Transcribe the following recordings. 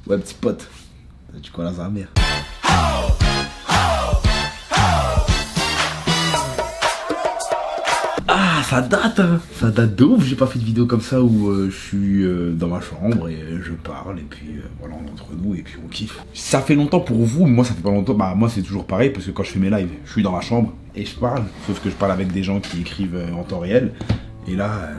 Ouais, petit pote, tu connais la mère. Ah, ça date, hein. Ça date de ouf, j'ai pas fait de vidéo comme ça où je suis dans ma chambre et je parle et puis voilà, on est entre nous et puis on kiffe. Ça fait longtemps pour vous, moi ça fait pas longtemps, bah moi c'est toujours pareil parce que quand je fais mes lives, je suis dans ma chambre et je parle, sauf que je parle avec des gens qui écrivent en temps réel et là...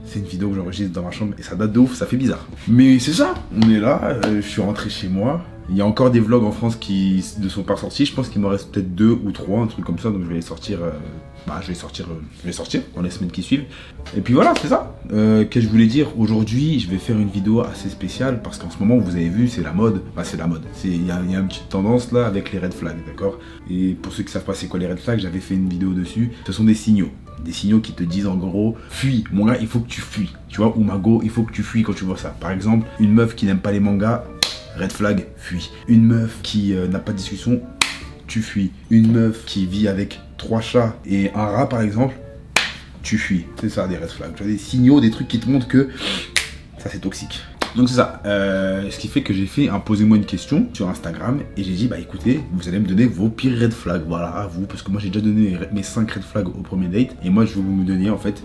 c'est une vidéo que j'enregistre dans ma chambre et ça date de ouf, ça fait bizarre. Mais c'est ça, on est là, je suis rentré chez moi. Il y a encore des vlogs en France qui ne sont pas sortis. Je pense qu'il me reste peut-être 2 ou 3, un truc comme ça. Donc je vais les sortir, je vais sortir dans les semaines qui suivent. Et puis voilà, c'est ça. Qu'est-ce que je voulais dire? Aujourd'hui, je vais faire une vidéo assez spéciale parce qu'en ce moment, vous avez vu, c'est la mode. Enfin, c'est la mode. Il y a une petite tendance là avec les red flags, d'accord? Et pour ceux qui savent pas c'est quoi les red flags, j'avais fait une vidéo dessus. Ce sont des signaux. Des signaux qui te disent en gros, fuis, mon gars, il faut que tu fuis. Tu vois, ou Mago, il faut que tu fuis quand tu vois ça. Par exemple, une meuf qui n'aime pas les mangas, red flag, fuis. Une meuf qui n'a pas de discussion, tu fuis. Une meuf qui vit avec 3 chats et un rat par exemple, tu fuis. C'est ça des red flags. Tu vois, des signaux, des trucs qui te montrent que ça c'est toxique. Donc c'est ça, ce qui fait que j'ai fait un posez-moi une question sur Instagram et j'ai dit bah écoutez, vous allez me donner vos pires red flags, voilà à vous, parce que moi j'ai déjà donné mes 5 red flags au premier date et moi je vais vous me donner en fait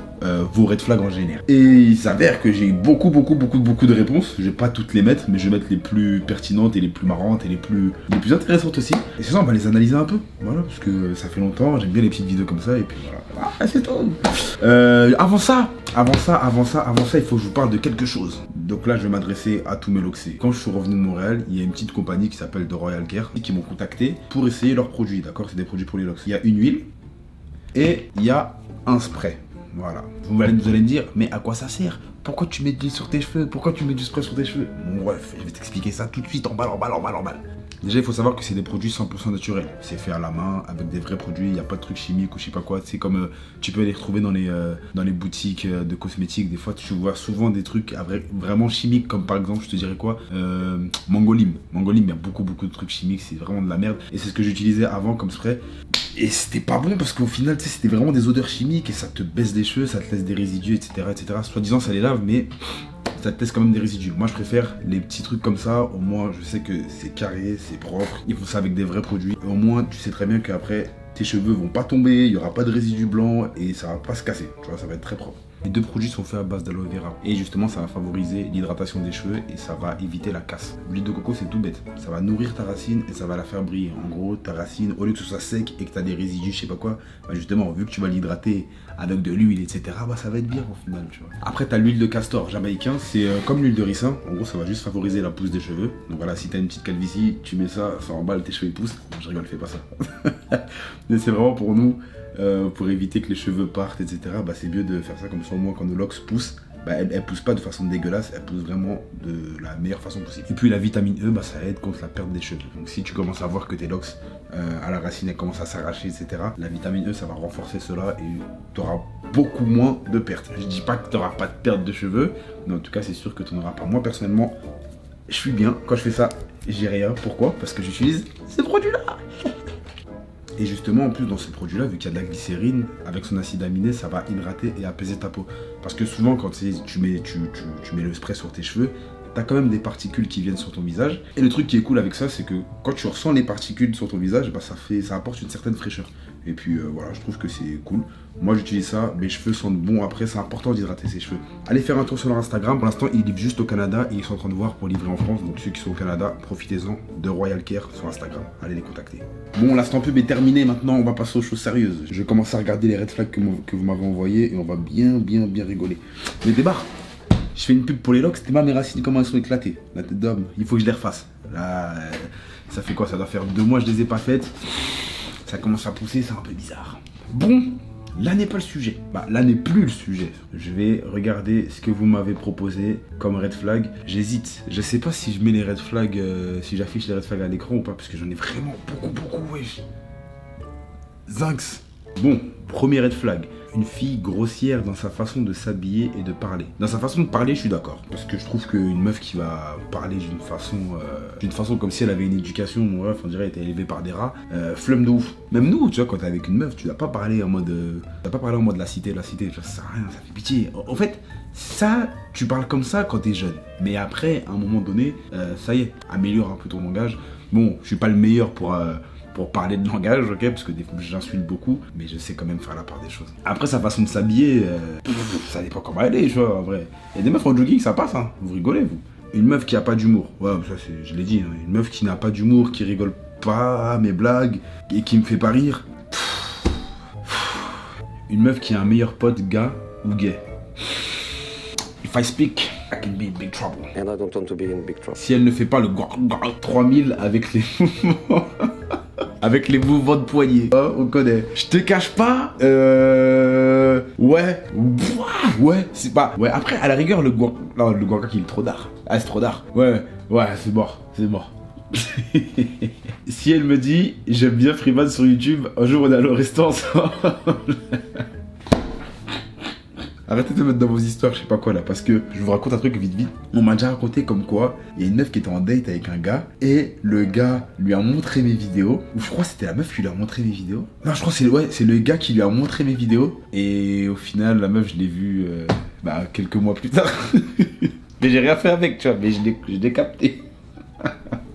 vos red flags en général. Et il s'avère que j'ai eu beaucoup de réponses, je vais pas toutes les mettre mais je vais mettre les plus pertinentes et les plus marrantes et les plus intéressantes aussi. Et c'est ça, on va les analyser un peu, voilà, parce que ça fait longtemps, j'aime bien les petites vidéos comme ça et puis voilà, ah, c'est tout. Avant ça, il faut que je vous parle de quelque chose. Donc là, je vais m'adresser à tous mes loxés. Quand je suis revenu de Montréal, il y a une petite compagnie qui s'appelle The Royal Care qui m'ont contacté pour essayer leurs produits, d'accord? C'est des produits pour les lox. Il y a une huile et il y a un spray. Voilà. Vous allez me dire, mais à quoi ça sert? Pourquoi tu mets de l'huile sur tes cheveux? Pourquoi tu mets du spray sur tes cheveux? Bon, bref, je vais t'expliquer ça tout de suite en balle. Déjà, il faut savoir que c'est des produits 100% naturels. C'est fait à la main, avec des vrais produits, il n'y a pas de trucs chimiques ou je sais pas quoi. C'est comme tu peux les retrouver dans les boutiques de cosmétiques. Des fois, tu vois souvent des trucs vraiment chimiques, comme par exemple, je te dirais quoi, Mangolim. Mangolim, il y a beaucoup de trucs chimiques, c'est vraiment de la merde. Et c'est ce que j'utilisais avant comme spray. Et c'était pas bon parce qu'au final, tu sais, c'était vraiment des odeurs chimiques et ça te baisse les cheveux, ça te laisse des résidus, etc. Soi-disant, ça les lave, mais ça te laisse quand même des résidus. Moi, je préfère les petits trucs comme ça. Au moins, je sais que c'est carré, c'est propre. Ils font ça avec des vrais produits. Et au moins, tu sais très bien qu'après, tes cheveux vont pas tomber, il y aura pas de résidus blancs et ça va pas se casser. Tu vois, ça va être très propre. Les 2 produits sont faits à base d'aloe vera. Et justement, ça va favoriser l'hydratation des cheveux et ça va éviter la casse. L'huile de coco, c'est tout bête. Ça va nourrir ta racine et ça va la faire briller. En gros, ta racine, au lieu que ce soit sec et que tu as des résidus, je sais pas quoi, bah justement, vu que tu vas l'hydrater avec de l'huile, etc., bah ça va être bien au final, tu vois. Après, tu as l'huile de castor jamaïcain. C'est comme l'huile de ricin. En gros, ça va juste favoriser la pousse des cheveux. Donc voilà, si tu as une petite calvitie, tu mets ça, ça emballe, tes cheveux ils poussent. Je rigole, fais pas ça. Mais c'est vraiment pour nous. Pour éviter que les cheveux partent, etc. Bah, c'est mieux de faire ça comme ça, au moins quand nos locks poussent, bah, elles poussent pas de façon dégueulasse, elles poussent vraiment de la meilleure façon possible. Et puis la vitamine E, bah, ça aide contre la perte des cheveux. Donc si tu commences à voir que tes locks à la racine, elles commencent à s'arracher, etc. La vitamine E, ça va renforcer cela et tu auras beaucoup moins de pertes. Je dis pas que tu n'auras pas de perte de cheveux, mais en tout cas c'est sûr que tu n'en auras pas. Moi personnellement, je suis bien. Quand je fais ça, j'ai rien. Pourquoi? Parce que j'utilise ces produits-là. Et justement, en plus, dans ce produit-là, vu qu'il y a de la glycérine, avec son acide aminé, ça va hydrater et apaiser ta peau. Parce que souvent, quand tu mets le spray sur tes cheveux, tu as quand même des particules qui viennent sur ton visage. Et le truc qui est cool avec ça, c'est que quand tu ressens les particules sur ton visage, bah, ça apporte une certaine fraîcheur. Et puis voilà, je trouve que c'est cool. Moi, j'utilise ça, mes cheveux sentent bon après, c'est important d'hydrater ses cheveux. Allez faire un tour sur leur Instagram. Pour l'instant, ils livrent juste au Canada et ils sont en train de voir pour livrer en France. Donc ceux qui sont au Canada, profitez-en de Royal Care sur Instagram. Allez les contacter. Bon, l'instant pub est terminé. Maintenant, on va passer aux choses sérieuses. Je vais commencer à regarder les red flags que vous m'avez envoyés et on va bien rigoler. Mais débarre. Je fais une pub pour les locks, c'était mes racines, comment elles sont éclatées. La tête d'homme, il faut que je les refasse. Là, ça fait quoi? Ça doit faire 2 mois que je les ai pas faites. Ça commence à pousser, c'est un peu bizarre. Bon, là n'est pas le sujet. Bah, là n'est plus le sujet. Je vais regarder ce que vous m'avez proposé comme red flag. J'hésite. Je sais pas si je mets les red flags, si j'affiche les red flags à l'écran ou pas, parce que j'en ai vraiment beaucoup, wesh. Zinx. Bon, premier red flag. Une fille grossière dans sa façon de s'habiller et de parler. Dans sa façon de parler, je suis d'accord. Parce que je trouve qu'une meuf qui va parler d'une façon comme si elle avait une éducation, mon ref, on dirait, elle était élevée par des rats, flemme de ouf. Même nous, tu vois, quand t'es avec une meuf, tu vas pas parler en mode, la cité, tu vois, ça sert à rien, ça fait pitié. En fait, ça, tu parles comme ça quand t'es jeune. Mais après, à un moment donné, ça y est, améliore un peu ton langage. Bon, je suis pas le meilleur pour parler de langage, ok, parce que des fois j'insulte beaucoup, mais je sais quand même faire la part des choses. Après, sa façon de s'habiller, ça dépend comment elle est, tu vois, en vrai. Il y a des meufs en jogging, ça passe, hein, vous rigolez, vous. Une meuf qui a pas d'humour, ouais, ça je l'ai dit, hein. Une meuf qui n'a pas d'humour, qui rigole pas à mes blagues, et qui me fait pas rire. Une meuf qui a un meilleur pote gars ou gay. If I speak, I can be in big trouble. And I don't want to be in big trouble. Si elle ne fait pas le 3000 avec les mouvements... avec les mouvements de poignet. Oh, on connaît. Je te cache pas. Ouais. C'est pas. Ouais, après, à la rigueur, le guaca qui est trop d'art. Ah, c'est trop d'art. Ouais, c'est mort. Si elle me dit, j'aime bien Freeman sur YouTube, un jour on est allé au restaurant ensemble. Arrêtez de mettre dans vos histoires, je sais pas quoi là, parce que je vous raconte un truc vite. On m'a déjà raconté comme quoi il y a une meuf qui était en date avec un gars et le gars lui a montré mes vidéos. Ou je crois que c'était la meuf qui lui a montré mes vidéos. Non, je crois que c'est le gars qui lui a montré mes vidéos. Et au final, la meuf, je l'ai vue quelques mois plus tard. Mais j'ai rien fait avec, tu vois, mais je l'ai capté.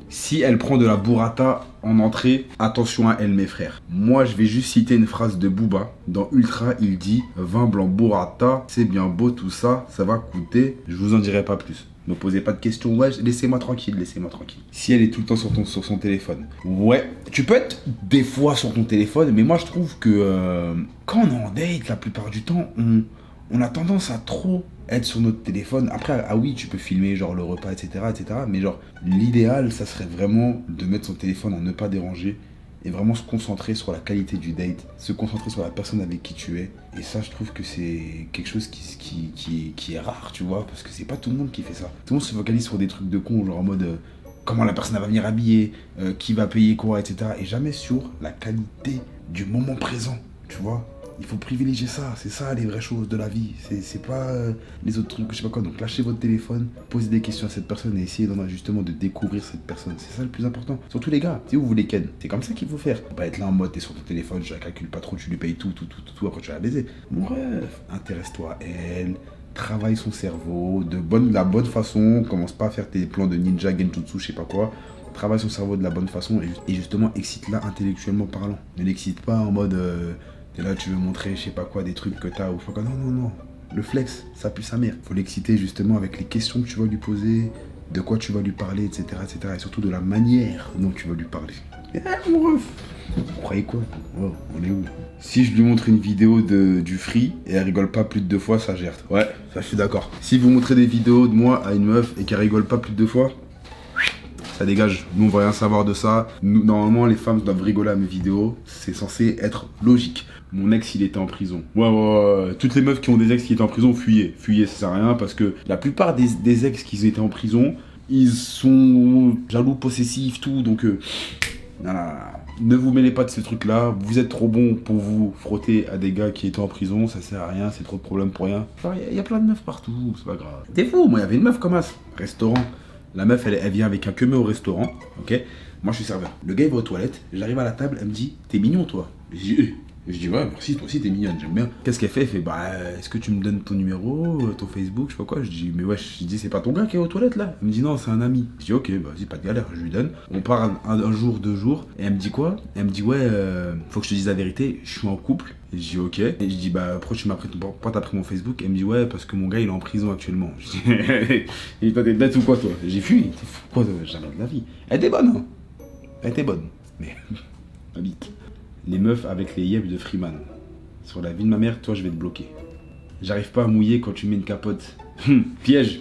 Si elle prend de la burrata en entrée, attention à elle, mes frères. Moi, je vais juste citer une phrase de Booba. Dans Ultra, il dit « Vin blanc burrata, c'est bien beau tout ça, ça va coûter. » Je vous en dirai pas plus. Ne posez pas de questions. Ouais, laissez-moi tranquille. Si elle est tout le temps sur son téléphone. Ouais, tu peux être des fois sur ton téléphone, mais moi, je trouve que quand on est en date, la plupart du temps, on a tendance à trop être sur notre téléphone. Après, ah oui, tu peux filmer genre le repas, etc. Mais genre, l'idéal, ça serait vraiment de mettre son téléphone en ne pas déranger et vraiment se concentrer sur la qualité du date, se concentrer sur la personne avec qui tu es. Et ça, je trouve que c'est quelque chose qui est rare, tu vois, parce que c'est pas tout le monde qui fait ça. Tout le monde se focalise sur des trucs de con, genre en mode comment la personne va venir habiller, qui va payer quoi, etc. Et jamais sur la qualité du moment présent, tu vois. Il faut privilégier ça, c'est ça les vraies choses de la vie, c'est pas les autres trucs, je sais pas quoi. Donc lâchez votre téléphone, posez des questions à cette personne et essayez justement de découvrir cette personne. C'est ça le plus important. Surtout les gars, si vous voulez ken, c'est comme ça qu'il faut faire. Faut pas être là en mode t'es sur ton téléphone, je la calcule pas trop, tu lui payes tout, après tu vas la baiser. Bref, intéresse-toi à elle, travaille son cerveau de la bonne façon, commence pas à faire tes plans de ninja, genjutsu, je sais pas quoi. Travaille son cerveau de la bonne façon et justement excite-la intellectuellement parlant. Ne l'excite pas en mode... Et là, tu veux montrer, je sais pas quoi, des trucs que t'as ou je sais pas quoi. Non. Le flex, ça pue sa mère. Faut l'exciter justement avec les questions que tu vas lui poser, de quoi tu vas lui parler, etc. Et surtout de la manière dont tu vas lui parler. Mon ref, vous croyez quoi? Oh, on est où? Si je lui montre une vidéo du free et elle rigole pas plus de 2 fois, ça gère. Ouais, ça je suis d'accord. Si vous montrez des vidéos de moi à une meuf et qu'elle rigole pas plus de 2 fois, ça dégage. Nous, on va rien savoir de ça. Nous, normalement, les femmes doivent rigoler à mes vidéos. C'est censé être logique. Mon ex, il était en prison. Ouais. Toutes les meufs qui ont des ex qui étaient en prison, fuyez. Fuyez, ça sert à rien parce que la plupart des ex qui étaient en prison, ils sont jaloux, possessifs, tout. Donc, ne vous mêlez pas de ce truc-là. Vous êtes trop bon pour vous frotter à des gars qui étaient en prison. Ça sert à rien, c'est trop de problèmes pour rien. Il y a plein de meufs partout, c'est pas grave. T'es fou, moi, il y avait une meuf comme ça. Restaurant. La meuf, elle vient avec un queue au restaurant, ok. Moi, je suis serveur. Le gars, il va aux toilettes. J'arrive à la table, elle me dit, t'es mignon, toi. Je dis, ouais, merci, toi aussi, t'es mignonne, j'aime bien. Qu'est-ce qu'elle fait? Elle fait, est-ce que tu me donnes ton numéro, ton Facebook, je sais pas quoi. Je dis, mais ouais, je dis, c'est pas ton gars qui est aux toilettes, là? Elle me dit, non, c'est un ami. Je dis, ok, vas-y, pas de galère, je lui donne. On parle un jour, 2 jours. Et elle me dit quoi? Elle me dit, ouais, faut que je te dise la vérité, je suis en couple. Et je dis, ok. Et je dis, pourquoi t'as pris mon Facebook? Elle me dit, ouais, parce que mon gars, il est en prison actuellement. Je dis, toi, t'es bête ou quoi, toi? J'ai fui. T'es fou, quoi, jamais de la vie. Elle était bonne, hein. Elle était bonne. Mais, habite. Les meufs avec les yeux de Freeman. Sur la vie de ma mère, toi, je vais te bloquer. J'arrive pas à mouiller quand tu mets une capote. Piège.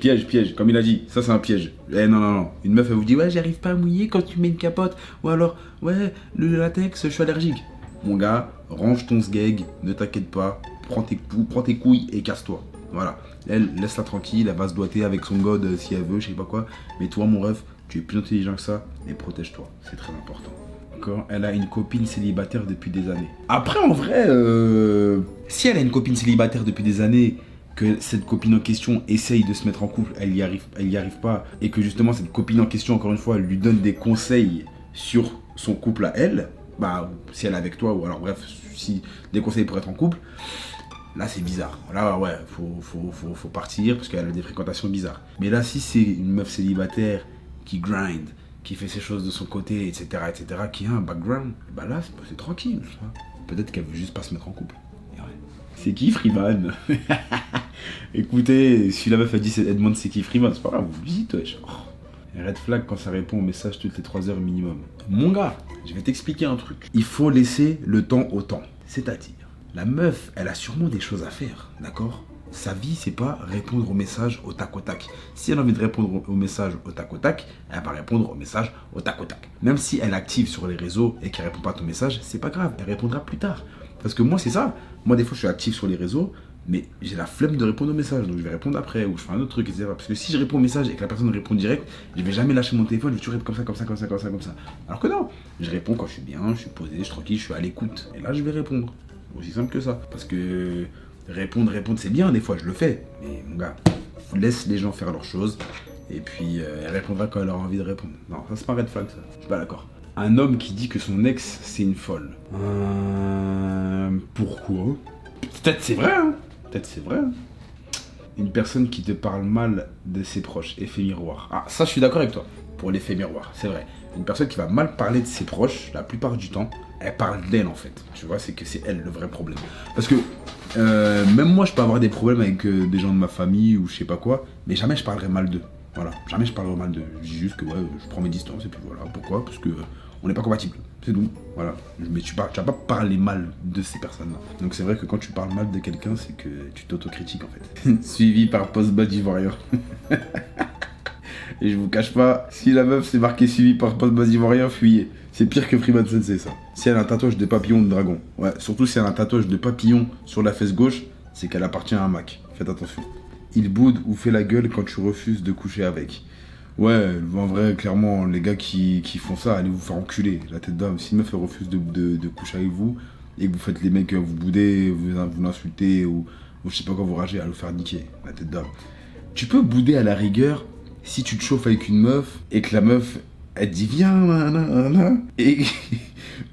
Comme il a dit, ça, c'est un piège. Non. Une meuf, elle vous dit, ouais, j'arrive pas à mouiller quand tu mets une capote. Ou alors, ouais, le latex, je suis allergique. Mon gars, range ton sgeg, ne t'inquiète pas, prends tes couilles et casse-toi. Voilà. Elle, laisse-la tranquille, elle va se doiter avec son god si elle veut, je sais pas quoi. Mais toi, mon ref, tu es plus intelligent que ça et protège-toi. C'est très important. D'accord. Elle a une copine célibataire depuis des années. Après, en vrai, si elle a une copine célibataire depuis des années, que cette copine en question essaye de se mettre en couple, elle y arrive pas, et que justement cette copine en question, encore une fois, elle lui donne des conseils sur son couple à elle, bah, si elle est avec toi, ou alors bref, si des conseils pour être en couple, là c'est bizarre. Là ouais, faut partir parce qu'elle a des fréquentations bizarres. Mais là, si c'est une meuf célibataire qui grind, qui fait ses choses de son côté, etc., qui a un background, bah là c'est tranquille. Peut-être qu'elle veut juste pas se mettre en couple. Et ouais. C'est qui Freeman? Écoutez, si la meuf a dit elle demande c'est qui Freeman, c'est pas grave, vous dites wesh. Red flag quand ça répond au message toutes les 3 heures minimum. Mon gars, je vais t'expliquer un truc. Il faut laisser le temps au temps. C'est-à-dire, la meuf, elle a sûrement des choses à faire, d'accord? Sa vie, c'est pas répondre aux messages au tac au tac. Si elle a envie de répondre aux messages au tac au tac, elle va répondre aux messages au tac au tac. Même si elle est active sur les réseaux et qu'elle répond pas à ton message, c'est pas grave, elle répondra plus tard. Parce que moi, c'est ça. Moi, des fois, je suis actif sur les réseaux, mais j'ai la flemme de répondre aux messages, donc je vais répondre après, ou je fais un autre truc, etc. Parce que si je réponds aux messages et que la personne répond direct, je vais jamais lâcher mon téléphone, je vais toujours être comme ça. Alors que non, je réponds quand je suis bien, je suis posé, je suis tranquille, je suis à l'écoute. Et là, je vais répondre. Aussi simple que ça. Parce que répondre, c'est bien, des fois, je le fais. Mais mon gars, laisse les gens faire leurs choses, et puis elle répondra quand elle aura envie de répondre. Non, ça c'est pas red flag, ça. Je suis pas d'accord. Un homme qui dit que son ex, c'est une folle. Pourquoi? Peut-être c'est vrai, hein. Peut-être c'est vrai. Une personne qui te parle mal de ses proches, effet miroir. Ah, ça je suis d'accord avec toi, pour l'effet miroir, c'est vrai. Une personne qui va mal parler de ses proches, la plupart du temps, elle parle d'elle en fait. Tu vois, c'est que c'est elle le vrai problème. Parce que même moi je peux avoir des problèmes avec des gens de ma famille ou je sais pas quoi, mais jamais je parlerai mal d'eux. Voilà, jamais je parlerai mal d'eux. Je dis juste que ouais, je prends mes distances et puis voilà. Pourquoi? Parce que on n'est pas compatibles. C'est tout. Voilà. Mais tu vas pas parler mal de ces personnes-là. Donc c'est vrai que quand tu parles mal de quelqu'un, c'est que tu t'autocritiques en fait. Suivi par post-bas ivoirien. Et je vous cache pas, si la meuf s'est marquée suivi par post-bas ivoirien, fuyez. C'est pire que Freeman Sensei ça. Si elle a un tatouage de papillon de dragon. Ouais, surtout si elle a un tatouage de papillon sur la fesse gauche, c'est qu'elle appartient à un Mac. Faites attention. Il boude ou fait la gueule quand tu refuses de coucher avec. Ouais, en vrai, clairement, les gars qui font ça, allez vous faire enculer, la tête d'homme. Si une meuf refuse de coucher avec vous, et que vous faites les mecs, vous boudez, vous l'insultez, ou je sais pas quoi, vous ragez, allez vous faire niquer, la tête d'homme. Tu peux bouder à la rigueur si tu te chauffes avec une meuf, et que la meuf, elle te dit viens, nanana, et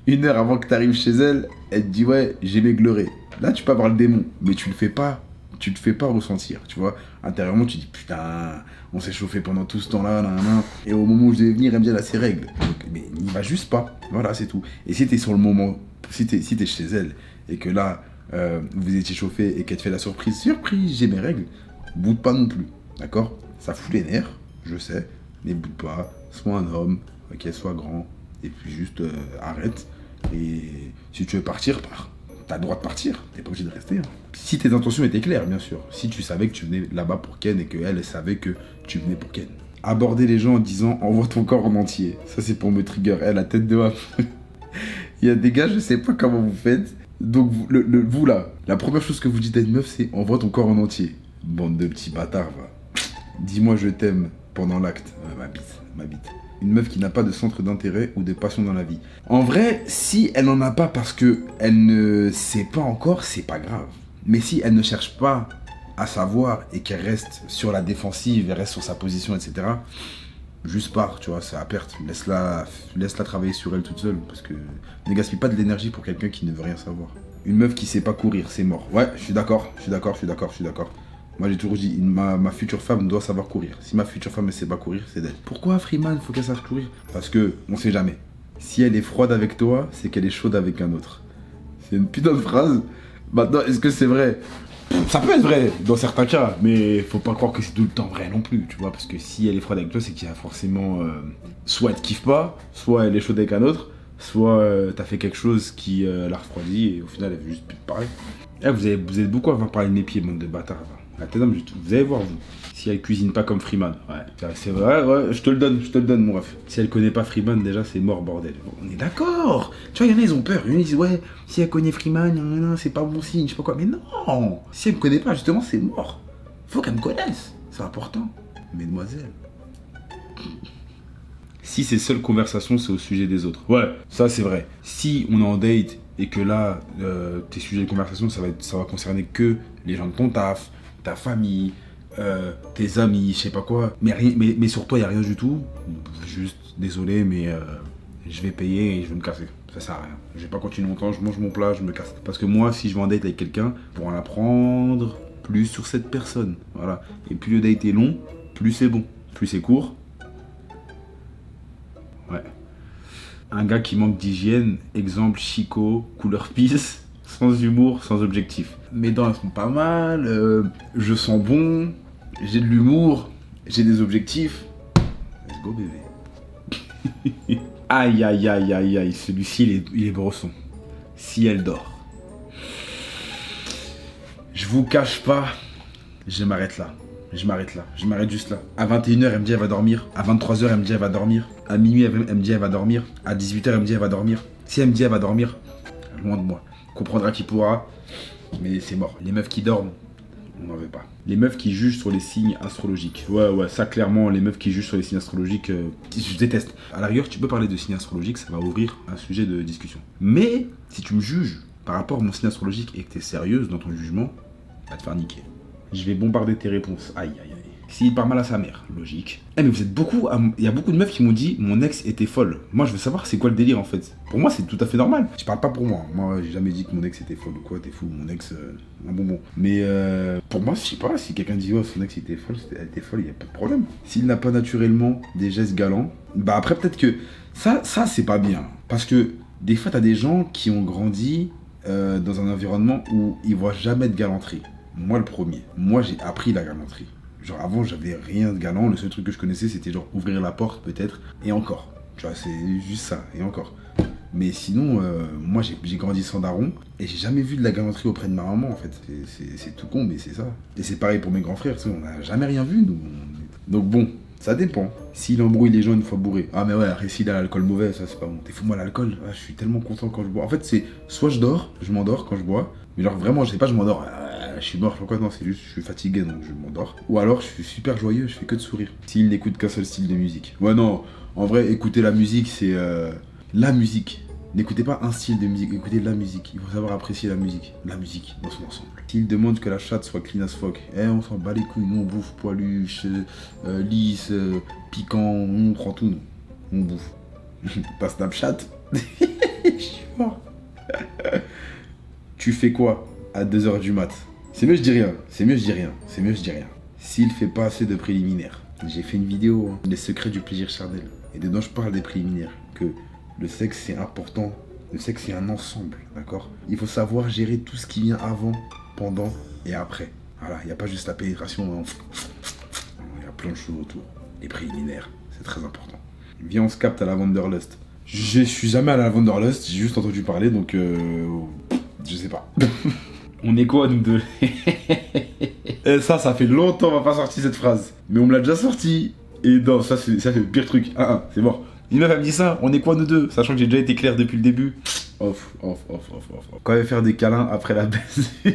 1 heure avant que tu arrives chez elle, elle te dit ouais, j'ai maigleuré. Là, tu peux avoir le démon, mais tu le fais pas. Tu te fais pas ressentir, tu vois. Intérieurement, tu dis putain, on s'est chauffé pendant tout ce temps-là, nanana. Et au moment où je devais venir, elle me dit elle a ses règles. Donc, mais n'y va juste pas. Voilà, c'est tout. Et si t'es sur le moment, si t'es chez elle, et que là, vous étiez chauffé et qu'elle te fait la surprise, j'ai mes règles, boude pas non plus. D'accord? Ça fout les nerfs, je sais, mais boude pas. Sois un homme, ok, sois grand, et puis juste arrête. Et si tu veux partir, pars. T'as le droit de partir, t'es pas obligé de rester. Hein. Si tes intentions étaient claires, bien sûr. Si tu savais que tu venais là-bas pour Ken et qu'elle savait que tu venais pour Ken. Aborder les gens en disant envoie ton corps en entier. Ça c'est pour me trigger. La tête de ouf. Il y a des gars, je sais pas comment vous faites. Donc vous là, la première chose que vous dites à une meuf c'est envoie ton corps en entier. Bande de petits bâtards, va. Dis-moi je t'aime pendant l'acte. Ma bite. Une meuf qui n'a pas de centre d'intérêt ou de passion dans la vie. En vrai, si elle n'en a pas parce que elle ne sait pas encore, c'est pas grave. Mais si elle ne cherche pas à savoir et qu'elle reste sur la défensive, elle reste sur sa position, etc., juste pars, tu vois, c'est à perte. Laisse-la travailler sur elle toute seule, parce que ne gaspille pas de l'énergie pour quelqu'un qui ne veut rien savoir. Une meuf qui sait pas courir, c'est mort. Ouais, je suis d'accord. Moi, j'ai toujours dit, ma future femme doit savoir courir. Si ma future femme ne sait pas courir, c'est d'elle. Pourquoi Freeman, faut qu'elle sache courir? Parce que, on sait jamais. Si elle est froide avec toi, c'est qu'elle est chaude avec un autre. C'est une putain de phrase. Maintenant, est-ce que c'est vrai? Ça peut être vrai, dans certains cas, mais faut pas croire que c'est tout le temps vrai non plus, tu vois. Parce que si elle est froide avec toi, c'est qu'il y a forcément... soit elle te kiffe pas, soit elle est chaude avec un autre, soit t'as fait quelque chose qui l'a refroidi et au final, elle veut juste plus te parler. Eh, vous êtes beaucoup à avoir parlé de mes pieds, bande de bâtards. Vous allez voir, vous. Si elle cuisine pas comme Freeman. Ouais, c'est vrai, ouais, je te le donne, mon ref. Si elle connaît pas Freeman, déjà, c'est mort, bordel. On est d'accord. Tu vois, il y en a, ils ont peur. Ils disent, ouais, si elle connaît Freeman, c'est pas bon signe, je sais pas quoi. Mais non. Si elle me connaît pas, justement, c'est mort. Faut qu'elle me connaisse. C'est important. Mesdemoiselles. Si ses seules conversations, c'est au sujet des autres. Ouais, ça c'est vrai. Si on est en date et que là, tes sujets de conversation, ça va concerner que les gens de ton taf, ta famille, tes amis, je sais pas quoi. Mais sur toi, il n'y a rien du tout. Juste, désolé, mais je vais payer et je vais me casser. Ça sert à rien. Je vais pas continuer longtemps, je mange mon plat, je me casse. Parce que moi, si je vais en date avec quelqu'un, pour en apprendre plus sur cette personne. Voilà. Et plus le date est long, plus c'est bon. Plus c'est court. Ouais. Un gars qui manque d'hygiène, exemple Chico, couleur pisse, sans humour, sans objectif. Mes dents elles sont pas mal, je sens bon, j'ai de l'humour, j'ai des objectifs. Let's go bébé. Aïe aïe aïe aïe aïe, celui-ci il est brosson. Si elle dort. Je vous cache pas, je m'arrête là. Je m'arrête juste là. À 21h, elle me dit elle va dormir. À 23h, elle me dit elle va dormir. À minuit, elle me dit elle va dormir. À 18h, elle me dit elle va dormir. Si elle me dit elle va dormir, loin de moi. Comprendra qui pourra, mais c'est mort. Les meufs qui dorment, on n'en veut pas. Les meufs qui jugent sur les signes astrologiques. Ouais, ça clairement, les meufs qui jugent sur les signes astrologiques, je déteste. À la rigueur, tu peux parler de signes astrologiques, ça va ouvrir un sujet de discussion. Mais, si tu me juges par rapport à mon signe astrologique et que tu es sérieuse dans ton jugement, va te faire niquer. Je vais bombarder tes réponses. Aïe, aïe, aïe. S'il parle mal à sa mère, logique. Eh mais vous êtes beaucoup... Il y a beaucoup de meufs qui m'ont dit mon ex était folle. Moi, je veux savoir c'est quoi le délire en fait. Pour moi, c'est tout à fait normal. Je parle pas pour moi. Moi, j'ai jamais dit que mon ex était folle ou quoi. T'es fou, mon ex... un bonbon. Mais pour moi, je sais pas. Si quelqu'un dit son ex était folle, elle était folle, il y a pas de problème. S'il n'a pas naturellement des gestes galants, bah après, peut-être que... Ça c'est pas bien. Parce que des fois, t'as des gens qui ont grandi dans un environnement où ils voient jamais de galanterie. Moi, le premier. Moi, j'ai appris la galanterie. Genre, avant, j'avais rien de galant. Le seul truc que je connaissais, c'était genre ouvrir la porte, peut-être. Et encore. Tu vois, c'est juste ça. Et encore. Mais sinon, moi, j'ai grandi sans daron. Et j'ai jamais vu de la galanterie auprès de ma maman, en fait. C'est tout con, mais c'est ça. Et c'est pareil pour mes grands frères. On n'a jamais rien vu, nous. Donc bon, ça dépend. S'il embrouille les gens une fois bourrés. Ah, mais ouais, après, s'il a l'alcool mauvais, ça, c'est pas bon. T'es fou, moi, l'alcool. Ah, je suis tellement content quand je bois. En fait, c'est soit je m'endors quand je bois. Mais genre, vraiment, je sais pas, je m'endors. Je suis mort, pourquoi non, c'est juste je suis fatigué donc je m'endors. Ou alors je suis super joyeux, je fais que de sourire. S'il n'écoute qu'un seul style de musique. Ouais non, en vrai écouter la musique c'est la musique. N'écoutez pas un style de musique, écoutez la musique. Il faut savoir apprécier la musique dans son ensemble. S'il demande que la chatte soit clean as fuck, on s'en bat les couilles, nous on bouffe poiluche, lisse, piquant, on prend tout nous. On bouffe. Pas Snapchat. Je suis mort. Tu fais quoi à 2h du mat? C'est mieux je dis rien, S'il fait pas assez de préliminaires. J'ai fait une vidéo, les secrets du plaisir charnel. Et dedans je parle des préliminaires. Que le sexe c'est important. Le sexe c'est un ensemble, d'accord? Il faut savoir gérer tout ce qui vient avant, pendant et après. Voilà, il n'y a pas juste la pénétration. Il y a plein de choses autour. Les préliminaires, c'est très important. Viens on se capte à la Wanderlust. Je suis jamais allé à la Wanderlust, j'ai juste entendu parler donc je sais pas. On est quoi, nous deux? Et ça fait longtemps qu'on m'a pas sorti cette phrase. Mais on me l'a déjà sorti. Et non, ça c'est le pire truc. C'est mort. Une meuf, elle me dit ça, on est quoi, nous deux? Sachant que j'ai déjà été clair depuis le début. Off. Quand elle veut faire des câlins après la baisse. Je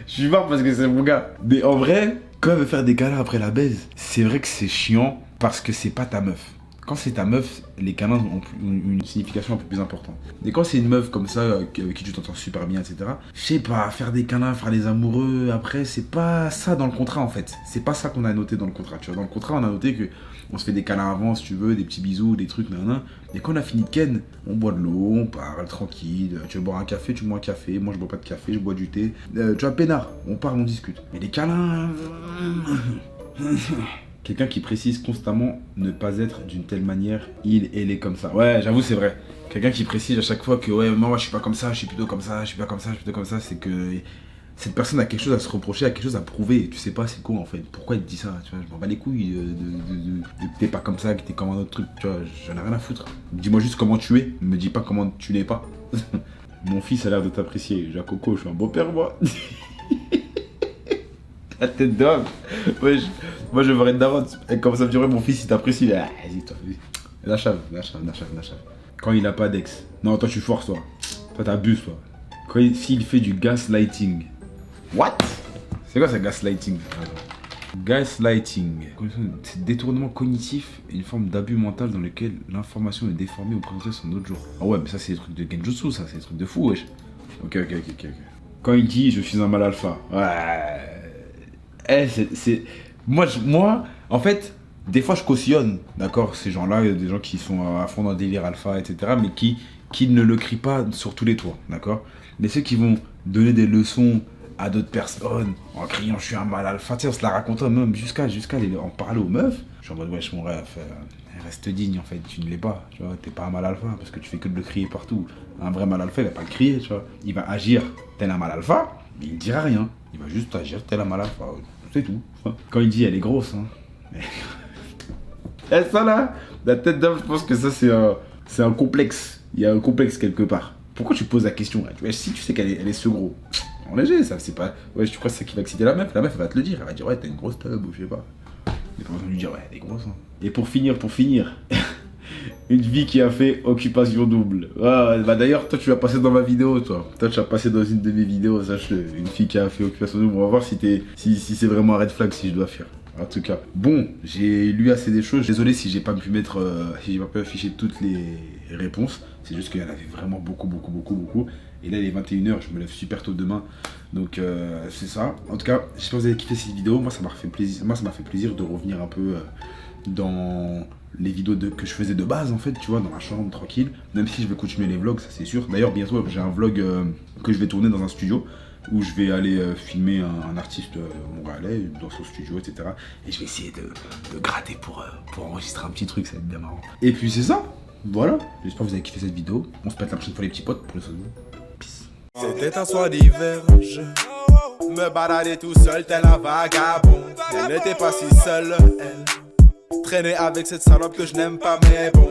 suis mort parce que c'est mon gars. Mais en vrai, quand elle veut faire des câlins après la baise, c'est vrai que c'est chiant parce que c'est pas ta meuf. Quand c'est ta meuf, les câlins ont une signification un peu plus importante. Et quand c'est une meuf comme ça, avec qui tu t'entends super bien, etc. Je sais pas, faire des câlins, faire les amoureux, après, c'est pas ça dans le contrat en fait. C'est pas ça qu'on a noté dans le contrat. Tu vois, dans le contrat, on a noté que on se fait des câlins avant, si tu veux, des petits bisous, des trucs, nanana. Et quand on a fini de ken, on boit de l'eau, on parle tranquille. Tu veux boire un café, tu bois un café. Moi, je bois pas de café, je bois du thé. Tu vois, peinard, on parle, on discute. Mais les câlins... Quelqu'un qui précise constamment ne pas être d'une telle manière, elle est comme ça. Ouais, j'avoue, c'est vrai. Quelqu'un qui précise à chaque fois que ouais, moi je suis pas comme ça, je suis plutôt comme ça, je suis pas comme ça, je suis plutôt comme ça, c'est que cette personne a quelque chose à se reprocher, a quelque chose à prouver. Tu sais pas c'est quoi en fait. Pourquoi il te dit ça? Tu vois, je m'en bats les couilles de que t'es pas comme ça, que t'es comme un autre truc. Tu vois, j'en ai rien à foutre. Dis-moi juste comment tu es, me dis pas comment tu n'es pas. Mon fils a l'air de t'apprécier. Jacoco, je suis un beau père moi. La tête d'homme. Ouais, moi je veux être daronne. Et comme ça me dirait mon fils il t'apprécie. Vas-y toi. Lâche. Quand il a pas d'ex. Non toi tu forces toi. Toi t'abuses toi. S'il fait du gaslighting. What? C'est quoi ça gaslighting? Gaslighting. C'est détournement cognitif et une forme d'abus mental dans lequel l'information est déformée ou présentée sur un autre jour. Ah ouais, mais ça c'est des trucs de Genjutsu, ça c'est des trucs de fou, wesh. Ok. Quand il dit je suis un mal alpha. Ouais. Moi, en fait, des fois je cautionne, d'accord, ces gens-là, il y a des gens qui sont à fond dans le délire alpha, etc., mais qui ne le crient pas sur tous les toits, d'accord. Mais ceux qui vont donner des leçons à d'autres personnes en criant je suis un mal alpha, tu sais, on se la racontait même jusqu'à en parler aux meufs. Je suis en mode wesh mon ref, reste digne en fait, tu ne l'es pas, tu vois, t'es pas un mal alpha parce que tu fais que de le crier partout. Un vrai mal alpha il va pas le crier, tu vois, il va agir tel un mal alpha, mais il dira rien, il va juste agir tel un mal alpha, c'est tout. Quand il dit elle est grosse, hein. Et ça là, la tête d'homme, je pense que ça c'est un complexe, il y a un complexe quelque part. Pourquoi tu poses la question là? Tu vois, si tu sais qu'elle est ce gros, en léger, ça c'est pas. Ouais, tu crois que c'est ça qui va exciter la meuf elle va te le dire, elle va dire ouais, t'as une grosse tub ou je sais pas. Mais pas besoin de lui dire ouais, elle est grosse. Hein. Et pour finir, une vie qui a fait occupation double. Ah, bah d'ailleurs, toi tu vas passer dans ma vidéo, toi. Toi tu vas passer dans une de mes vidéos, sache-le. Une fille qui a fait occupation double, on va voir si c'est vraiment un red flag si je dois faire. En tout cas, bon, j'ai lu assez des choses. Désolé si j'ai pas pu mettre, si j'ai pas pu afficher toutes les réponses. C'est juste qu'il y en avait vraiment beaucoup. Et là, il est 21h, je me lève super tôt demain. Donc, c'est ça. En tout cas, j'espère que vous avez kiffé cette vidéo. Moi, ça m'a fait plaisir de revenir un peu dans les vidéos que je faisais de base, en fait, tu vois, dans ma chambre, tranquille. Même si je vais continuer les vlogs, ça c'est sûr. D'ailleurs, bientôt, j'ai un vlog que je vais tourner dans un studio, où je vais aller filmer un artiste montréalais dans son studio, etc. Et je vais essayer de gratter pour enregistrer un petit truc, ça va être bien marrant. Et puis c'est ça, voilà. J'espère que vous avez kiffé cette vidéo. On se pète la prochaine fois les petits potes pour le saison. Peace. C'était un soir d'hiver, je me baladais tout seul tel un vagabond. Elle n'était pas si seule, elle traînait avec cette salope que je n'aime pas mais bon.